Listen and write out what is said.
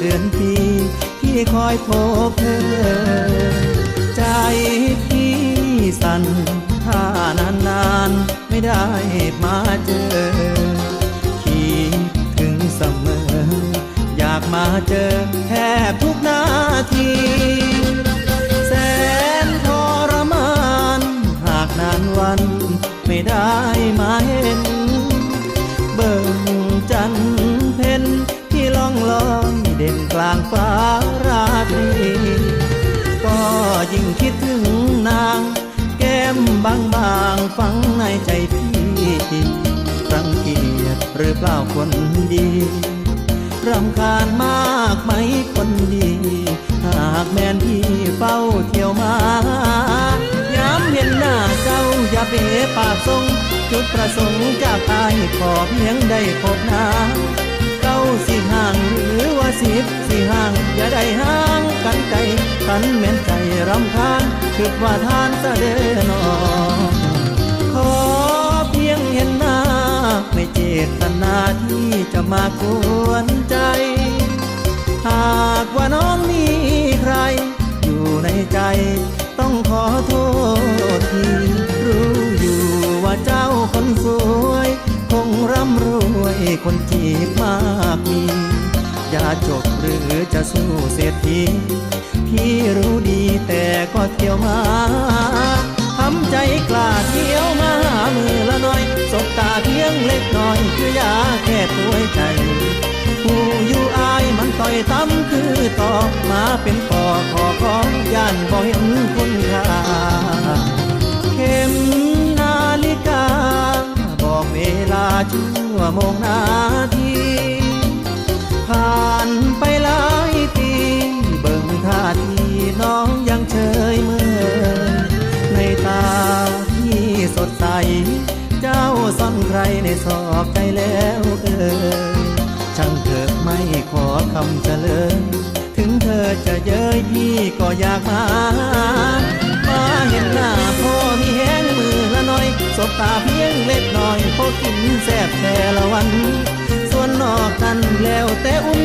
ดือนปีพี่คอยพบเธอใจพี่สั่นถ้านานๆไม่ได้มาเจอคิดถึงเสมออยากมาเจอแทบทุกนาทีแสนทรมานหากนานวันไม่ได้มาเห็นเบิ่งจันทร์เพ็ญที่ล่องลอยเด่นกลางฟ้าราตรีก็ยิ่งคิดถึงนางแก้มบางๆฝังในใจพี่รังเกียจหรือเปล่าคนดีรำคาญมากไหมคนดีหากแม่นพี่เฝ้าเที่ยวมาย้ำเห็นหน้าเจ้าอย่าเบปากทรงจุดประสงค์จากอายขอเพียงได้พบหน้าเก้าสิห่างหรือว่าสิห่างอย่าได้ห่างกันไกลขันแม่นใจรำคาญคิดว่าทานซะเด้อน้องขอเพียงเห็นหน้าไม่เจตนาที่จะมากวนใจหากว่าน้องมีใครอยู่ในใจต้องขอโทษทีรู้อยู่ว่าเจ้าคนสวยคงร่ำรวยคนจีบมากมีอย่าจบหรือจะสู้เศรษฐีพี่รู้ดีแต่ก็เที่ยวมาทำใจกล้าเที่ยวมามือละหน่อยสบตาเพียงเล็กน้อยคือยาแค่ตัวใจผู้อยู่อายมันต่อยตั้มคือต่อมาเป็นปอขอของย่านบ่เห็นคุณค่าเข็มนาฬิกาบอกเวลาชั่วโมงนาทีผ่านไปหลายปีเบิ่งท่าทีน้องยังเฉยเมื่อในตาที่สดใสเจ้าซ่อนใครในสอบใจแล้วช่างเถิดไม่ขอคำเฉลยถึงเธอจะเย้ยพี่ก็อยากมาเห็นหน้าพ่อมีแห้งมือละหน่อยสบตาเพียงเล็กน้อยพอกินแซ่บแต่ละวันส่วนนอกนั้นแล้วแต่อุ่น